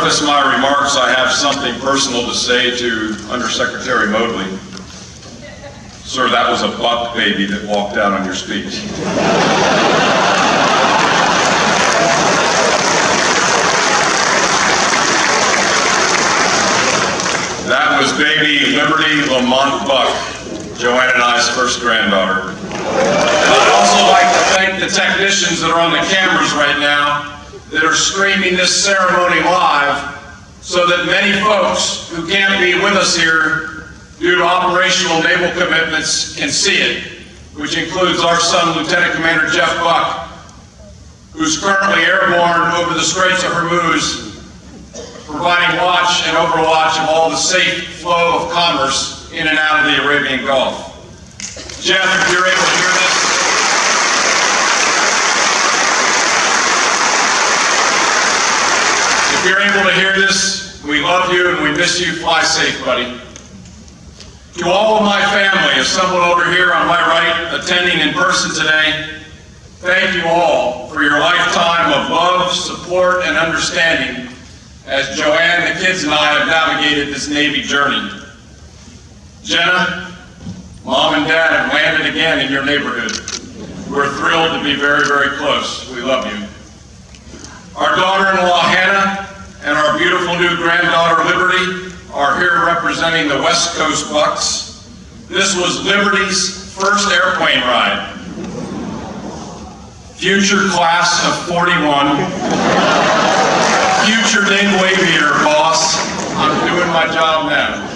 preface my remarks, I have something personal to say to Undersecretary Mobley. Sir, that was a buck baby that walked out on your speech. That was baby Liberty Lamont Buck, Joanne and I's first granddaughter. I'd also like to thank the technicians that are on the cameras right now that are streaming this ceremony live so that many folks who can't be with us here due to operational naval commitments can see it, which includes our son, Lieutenant Commander Jeff Buck, who's currently airborne over the Straits of Hormuz, providing watch and overwatch of all the safe flow of commerce in and out of the Arabian Gulf. Jeff, if you're able to hear this, if you're able to hear this, we love you and we miss you. Fly safe, buddy. To all of my family assembled over here on my right, attending in person today, thank you all for your lifetime of love, support, and understanding as Joanne, the kids, and I have navigated this Navy journey. Jenna, Mom and Dad have landed again in your neighborhood. We're thrilled to be very, very close. We love you. Our daughter-in-law, Hannah, and our beautiful new granddaughter, Liberty, are here representing the West Coast Bucks. This was Liberty's first airplane ride. Future class of 41. Future naval aviator, boss. I'm doing my job now.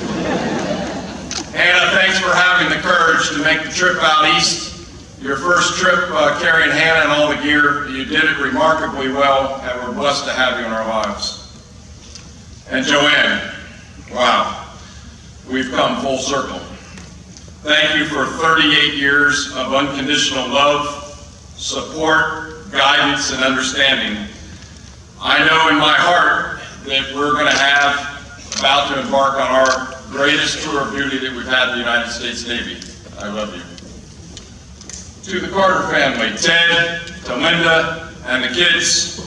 Hannah, thanks for having the courage to make the trip out east. Your first trip carrying Hannah and all the gear. You did it remarkably well, and we're blessed to have you in our lives. And Joanne, wow, we've come full circle. Thank you for 38 years of unconditional love, support, guidance, and understanding. I know in my heart that we're going to about to embark on our greatest tour of duty that we've had in the United States Navy. I love you. To the Carter family, Ted, to Linda, and the kids,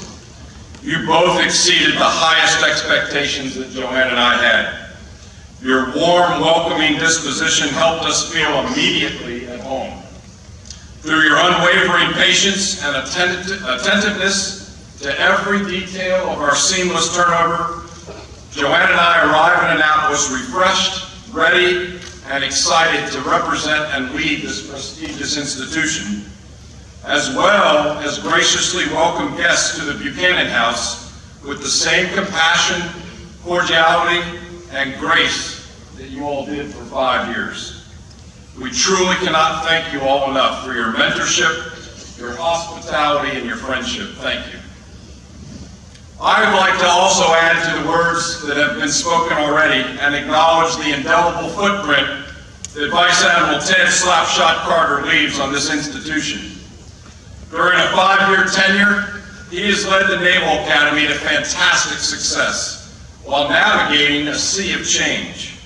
you both exceeded the highest expectations that Joanne and I had. Your warm, welcoming disposition helped us feel immediately at home. Through your unwavering patience and attentiveness to every detail of our seamless turnover, Joanne and I arrive in Annapolis refreshed, ready, and excited to represent and lead this prestigious institution, as well as graciously welcome guests to the Buchanan House with the same compassion, cordiality, and grace that you all did for 5 years. We truly cannot thank you all enough for your mentorship, your hospitality, and your friendship. Thank you. I would like to also add to the words that have been spoken already and acknowledge the indelible footprint that Vice Admiral Ted Slapshot Carter leaves on this institution. During a 5-year tenure, he has led the Naval Academy to fantastic success while navigating a sea of change.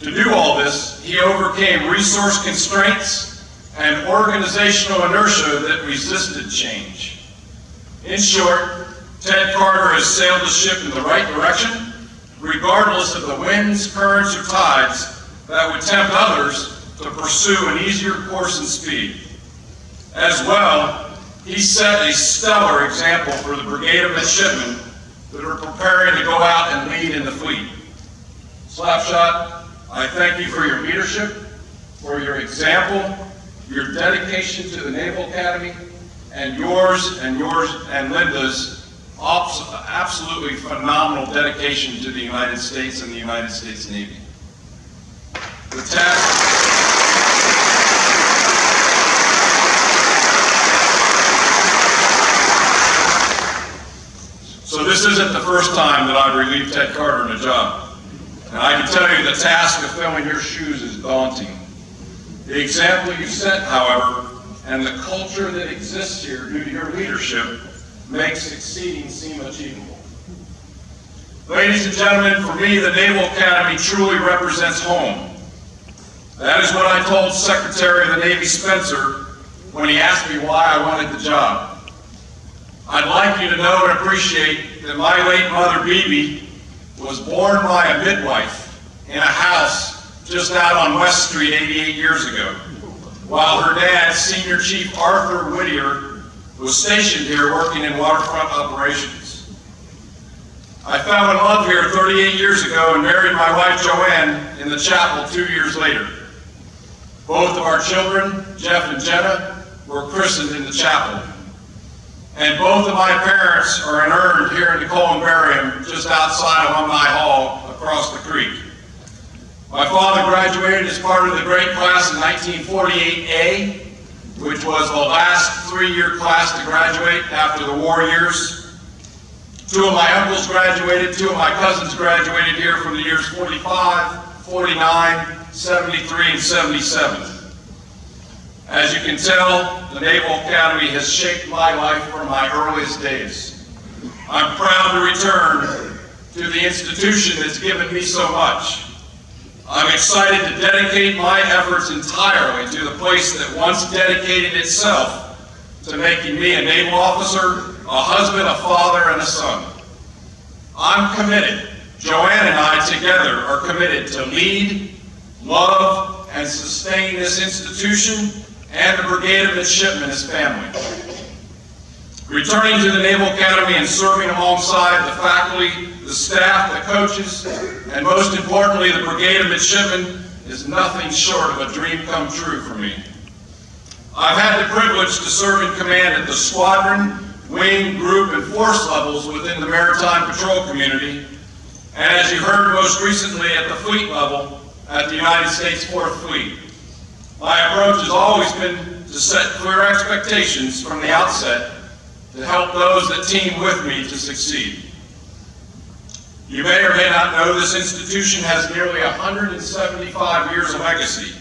To do all this, he overcame resource constraints and organizational inertia that resisted change. In short, Ted Carter has sailed the ship in the right direction, regardless of the winds, currents, or tides that would tempt others to pursue an easier course and speed. As well, he set a stellar example for the brigade of midshipmen that are preparing to go out and lead in the fleet. Slapshot, I thank you for your leadership, for your example, your dedication to the Naval Academy, and yours and Linda's absolutely phenomenal dedication to the United States and the United States Navy. The task. So this isn't the first time that I've relieved Ted Carter in a job. And I can tell you the task of filling your shoes is daunting. The example you set, however, and the culture that exists here due to your leadership makes succeeding seem achievable. Ladies and gentlemen, for me, the Naval Academy truly represents home. That is what I told Secretary of the Navy Spencer when he asked me why I wanted the job. I'd like you to know and appreciate that my late mother, Bebe, was born by a midwife in a house just out on West Street 88 years ago, while her dad, Senior Chief Arthur Whittier, was stationed here working in waterfront operations. I fell in love here 38 years ago and married my wife Joanne in the chapel 2 years later. Both of our children, Jeff and Jenna, were christened in the chapel. And both of my parents are interred here in the columbarium just outside Alumni Hall across the creek. My father graduated as part of the great class in 1948A, which was the last three-year class to graduate after the war years. Two of my uncles graduated, two of my cousins graduated here from the years 45, 49, 73, and 77. As you can tell, the Naval Academy has shaped my life from my earliest days. I'm proud to return to the institution that's given me so much. I'm excited to dedicate my efforts entirely to the place that once dedicated itself to making me a naval officer, a husband, a father, and a son. I'm committed, Joanne and I together are committed to lead, love, and sustain this institution and the Brigade of Midshipmen as family. Returning to the Naval Academy and serving alongside the faculty, the staff, the coaches, and most importantly, the Brigade of Midshipmen is nothing short of a dream come true for me. I've had the privilege to serve in command at the squadron, wing, group, and force levels within the maritime patrol community, and as you heard most recently at the fleet level at the United States 4th Fleet. My approach has always been to set clear expectations from the outset to help those that team with me to succeed. You may or may not know this institution has nearly 175 years of legacy.